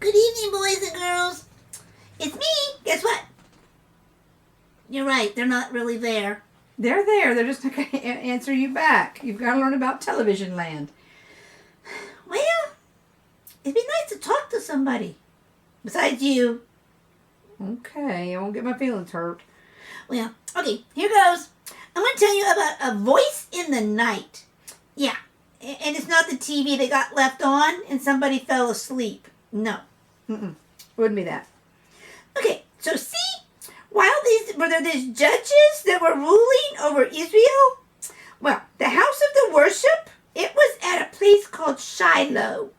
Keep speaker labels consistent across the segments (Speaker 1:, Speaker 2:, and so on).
Speaker 1: Good evening, boys and girls. It's me. Guess what? You're right. They're not really there.
Speaker 2: They're there. They're just not going to answer you back. You've got to learn about television land.
Speaker 1: Well, it'd be nice to talk to somebody. Besides you.
Speaker 2: Okay, I won't get my feelings hurt.
Speaker 1: Well, okay, here goes. I'm going to tell you about a voice in the night. Yeah, and it's not the TV that got left on and somebody fell asleep. No.
Speaker 2: Wouldn't be that.
Speaker 1: Okay, so see, while were there these judges that were ruling over Israel? Well, the house of the worship, it was at a place called Shiloh.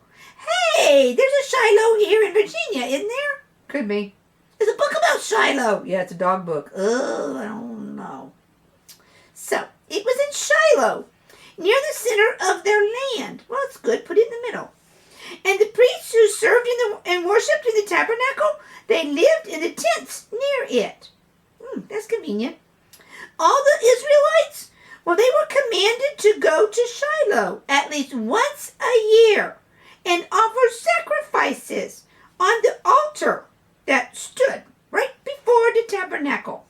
Speaker 1: Hey, there's a Shiloh here in Virginia, isn't there?
Speaker 2: Could be.
Speaker 1: There's a book about Shiloh.
Speaker 2: Yeah, it's a dog book.
Speaker 1: Oh, I don't know. So, it was in Shiloh, near the center of their land. Well, it's good. Put it in the middle. And the priests who served and worshipped in the tabernacle, they lived in the tents near it. That's convenient. All the Israelites, well, they were commanded to go to Shiloh at least once a year and offer sacrifices on the altar that stood right before the tabernacle.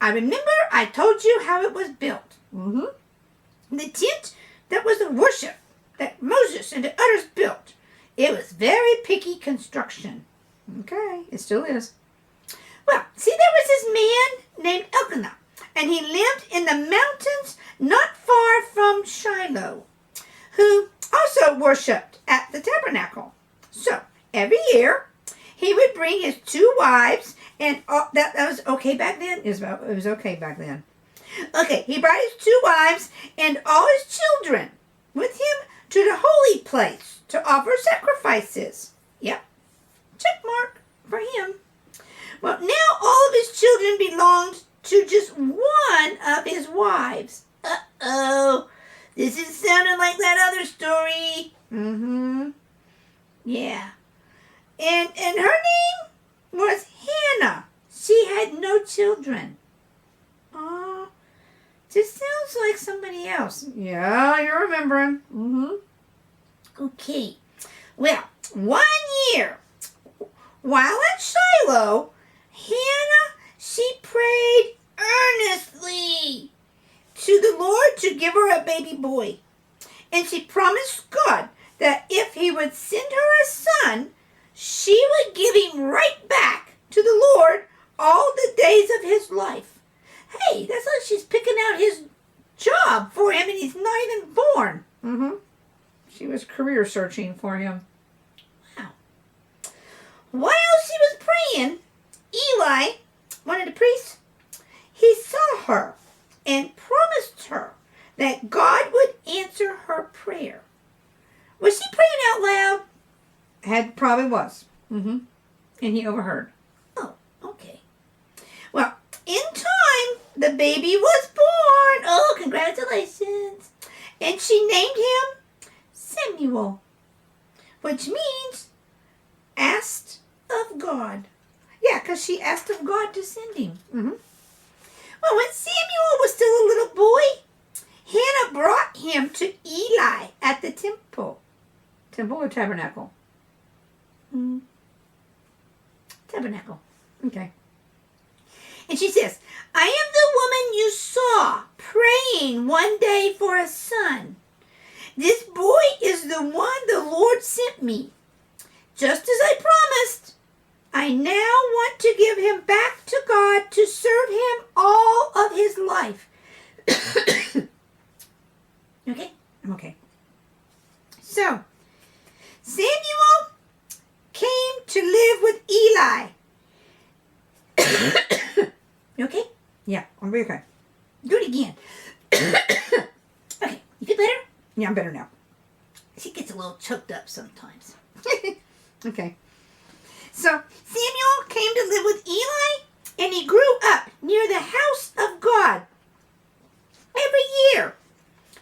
Speaker 1: I remember I told you how it was built. The tent that was the worship that Moses and the others built. It was very picky construction.
Speaker 2: Okay, it still is.
Speaker 1: Well, see, there was this man named Elkanah, and he lived in the mountains not far from Shiloh, who also worshipped at the tabernacle. So, every year, he would bring his 2 wives, and that was okay back then?
Speaker 2: It was okay back then.
Speaker 1: Okay, he brought his 2 wives and all his children with him to the holy place to offer sacrifices. Yep, check mark for him. Well, now all of his children belonged to just one of his wives. Uh-oh, this is sounding like that other story. Yeah. And her name was Hannah. She had no children. Oh, this sounds like somebody else.
Speaker 2: Yeah, you're remembering.
Speaker 1: Okay. Well, one year, while at Shiloh, Hannah, she prayed earnestly to the Lord to give her a baby boy. And she promised God that if he would send her a son, she would give him right back to the Lord all the days of his life. Hey, that's like she's picking out his job for him and he's not even born.
Speaker 2: She was career searching for him.
Speaker 1: Wow. While she was praying, Eli, one of the priests, he saw her and promised her that God would answer her prayer. Was she praying out loud?
Speaker 2: Probably was. And he overheard.
Speaker 1: Oh, okay. Well, in time, the baby was born. Oh, congratulations. And she named him Samuel, which means asked of God. Yeah, because she asked of God to send him. Well, when Samuel was still a little boy, Hannah brought him to Eli at the temple.
Speaker 2: Temple or tabernacle?
Speaker 1: Tabernacle.
Speaker 2: Okay.
Speaker 1: And she says, I am the woman you saw praying one day for a son. This boy is the one the Lord sent me. Just as I promised, I now want to give him back to God to serve him all of his life. Okay?
Speaker 2: I'm okay.
Speaker 1: So, Samuel came to live with Eli. You okay?
Speaker 2: Yeah, I'll be okay.
Speaker 1: Do it again. Okay, you feel better?
Speaker 2: Yeah, I'm better now.
Speaker 1: She gets a little choked up sometimes.
Speaker 2: Okay.
Speaker 1: So, Samuel came to live with Eli, and he grew up near the house of God. Every year,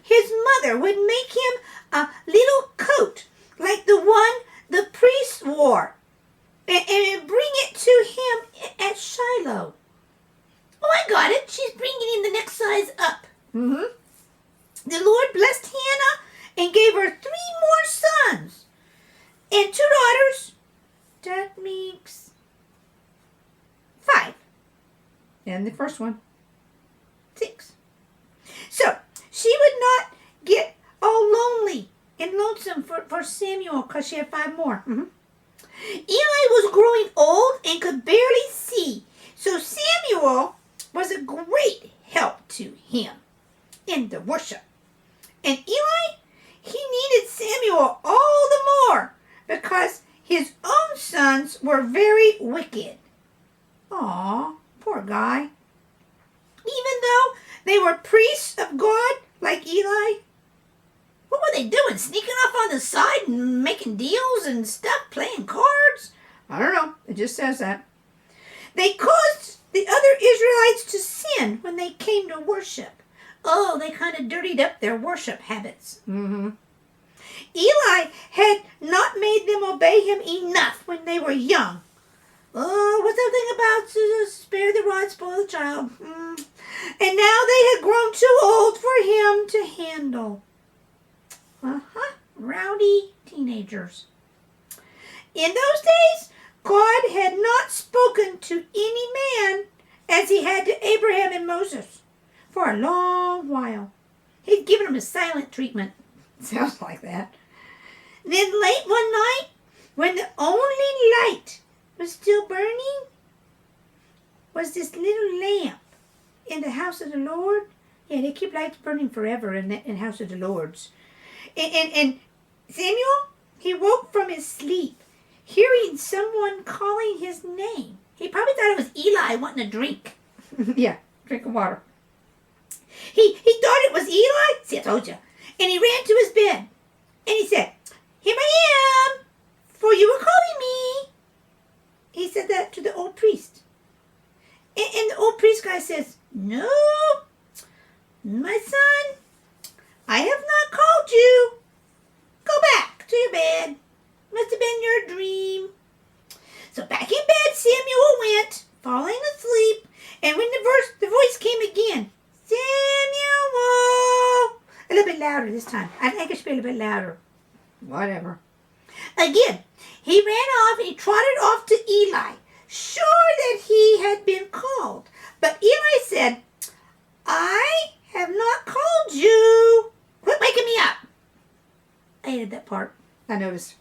Speaker 1: his mother would make him a little coat like the one the priest wore and bring it to him at Shiloh. Oh, I got it. She's bringing him the next size up. The Lord blessed Hannah and gave her 3 more sons and 2 daughters. Did
Speaker 2: And the first one.
Speaker 1: 6. So, she would not get all lonely and lonesome for Samuel because she had 5 more. Eli was growing old and could barely see. So Samuel was a great help to him in the worship. And Eli, he needed Samuel all the more because his own sons were very wicked. Aw, poor guy. Even though they were priests of God like Eli, what were they doing? Sneaking off on the side and making deals and stuff, playing cards?
Speaker 2: I don't know. It just says that.
Speaker 1: They caused the other Israelites to sin when they came to worship. Oh, they kind of dirtied up their worship habits.
Speaker 2: Mm-hmm.
Speaker 1: Eli had not made them obey him enough when they were young. Oh, what's that thing about spare the rod, spoil the child? And now they had grown too old for him to handle. Rowdy teenagers. In those days, God had not spoken to any man as he had to Abraham and Moses for a long while. He'd given them a silent treatment.
Speaker 2: Sounds like that.
Speaker 1: Then late one night, when the only light was still burning, was this little lamp in the house of the Lord. Yeah, they keep lights burning forever in the house of the Lord's. And Samuel, he woke from his sleep, hearing someone calling his name. He probably thought it was Eli wanting a drink.
Speaker 2: Yeah, drink of water.
Speaker 1: He thought it was Eli. See, I told you. And he ran to his bed. And he said, "Here I am, for you were calling me." He said that to the old priest. And the old priest guy says, "No, my son, I have not called you. Go back to your bed. Must have been your dream." So back in bed Samuel went, falling asleep. And when the voice came again, "Samuel," a little bit louder this time. I think it should be a little bit louder.
Speaker 2: Whatever.
Speaker 1: Again, he ran off and he trotted off to Eli, sure that he had been called. But Eli said, "I have not called you. Quit waking me up." I hated that part.
Speaker 2: I noticed.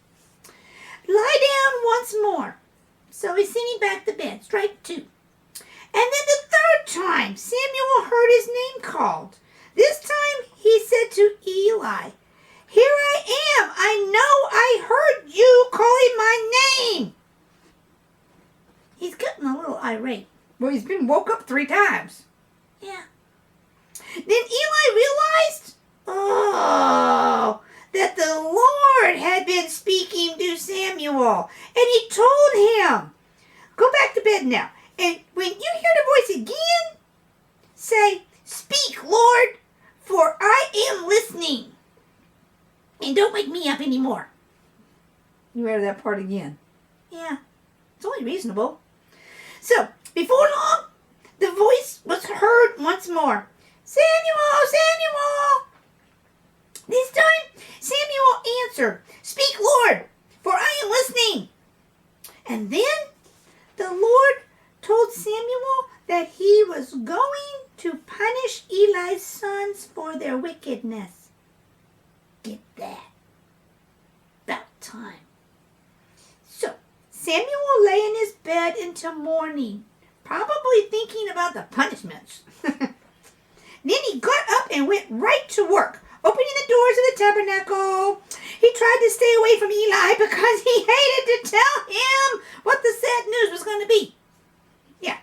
Speaker 1: "Lie down once more." So he sent him back to bed, strike 2. And then the 3rd time, Samuel heard his name called. This time he said to Eli, "Here I am. I know I heard you calling my name." He's getting a little irate.
Speaker 2: Well, he's been woke up 3 times.
Speaker 1: Yeah. Then Eli realized, that the Lord had been speaking to Samuel. And he told him, "Go back to bed now. And when you hear the voice again, say, 'Speak, Lord, for I am listening.' And don't wake me up anymore."
Speaker 2: You heard that part again.
Speaker 1: Yeah, it's only reasonable. So, before long, the voice was heard once more. "Samuel, Samuel!" This time, Samuel answered, "Speak, Lord, for I am listening." And then the Lord told Samuel that he was going to punish Eli's sons for their wickedness. Get that? About time. So, Samuel lay in his bed until morning, probably thinking about the punishments. Then he got up and went right to work, opening the doors of the tabernacle. He tried to stay away from Eli because he hated to tell him what the sad news was going to be. Yeah,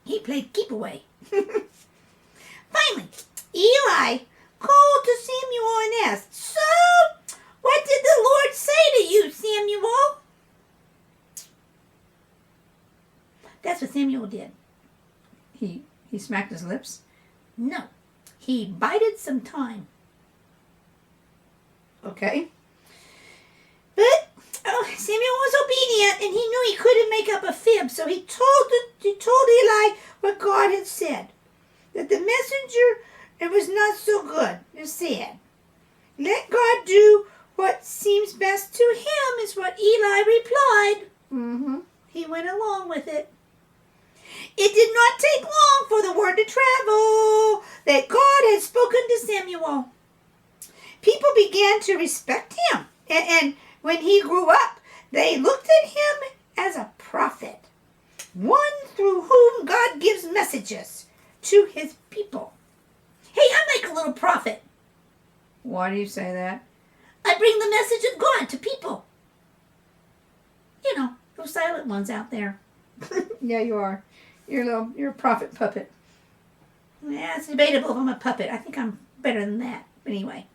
Speaker 1: he played keep away. Finally, Eli called to Samuel and asked, "So, what did the Lord say to you, Samuel?" That's what Samuel did.
Speaker 2: He smacked his lips.
Speaker 1: No, he bided some time.
Speaker 2: Okay.
Speaker 1: But Samuel was obedient, and he knew he couldn't make up a fib, so he told Eli what God had said. That the messenger, it was not so good. It said, "Let God do what seems best to him," is what Eli replied.
Speaker 2: Mm-hmm.
Speaker 1: He went along with it. It did not take long for the word to travel that God had spoken to Samuel. People began to respect him, and when he grew up, they looked at him as a prophet, one through whom God gives messages to his people. Hey, I'm like a little prophet.
Speaker 2: Why do you say that?
Speaker 1: I bring the message of God to people. You know, those silent ones out there.
Speaker 2: Yeah, you are. You're a prophet puppet.
Speaker 1: Yeah, it's debatable if I'm a puppet. I think I'm better than that. But anyway,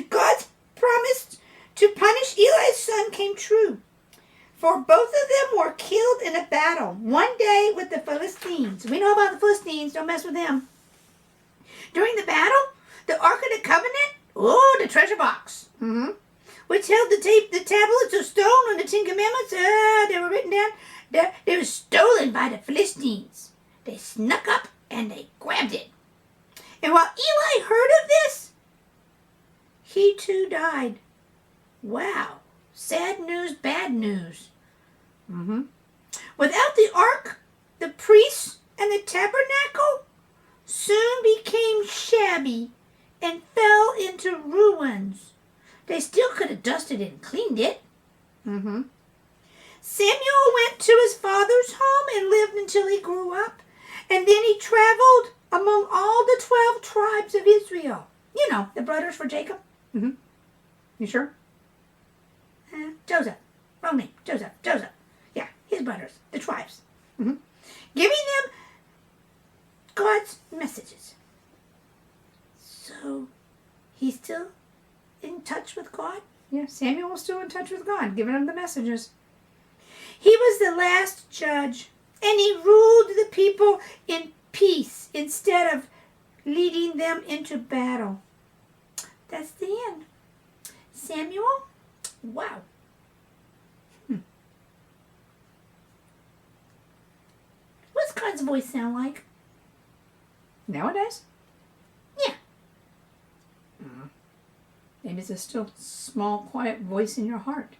Speaker 1: God's promise to punish Eli's son came true. For both of them were killed in a battle one day with the Philistines. We know about the Philistines. Don't mess with them. During the battle, the Ark of the Covenant, the treasure box, which held the tablets of stone and the Ten Commandments, they were written down. They were stolen by the Philistines. They snuck up and they grabbed it. And while Eli heard of this, he too died. Wow. Sad news, bad news. Without the ark, the priests and the tabernacle soon became shabby and fell into ruins. They still could have dusted it and cleaned it. Samuel went to his father's home and lived until he grew up. And then he traveled among all the 12 tribes of Israel. You know, the brothers for Jacob.
Speaker 2: You sure?
Speaker 1: Joseph. Wrong name. Joseph. Yeah, his brothers. The tribes. Giving them God's messages. So, he's still in touch with God?
Speaker 2: Yeah, Samuel was still in touch with God, giving him the messages.
Speaker 1: He was the last judge, and he ruled the people in peace instead of leading them into battle. That's the end. Samuel? Wow. What's God's voice sound like?
Speaker 2: Nowadays?
Speaker 1: Yeah.
Speaker 2: Maybe it's a still small, quiet voice in your heart.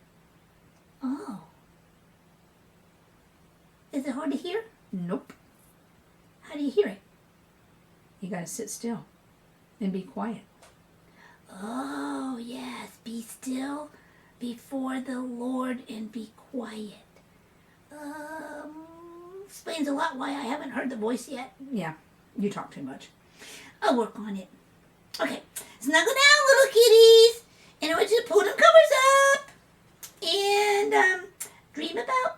Speaker 1: Oh. Is it hard to hear?
Speaker 2: Nope.
Speaker 1: How do you hear it?
Speaker 2: You gotta sit still and be quiet.
Speaker 1: Oh, yes. Be still before the Lord and be quiet. Explains a lot why I haven't heard the voice yet.
Speaker 2: Yeah, you talk too much.
Speaker 1: I'll work on it. Okay. Snuggle down, little kitties. And I want you to pull them covers up. And dream about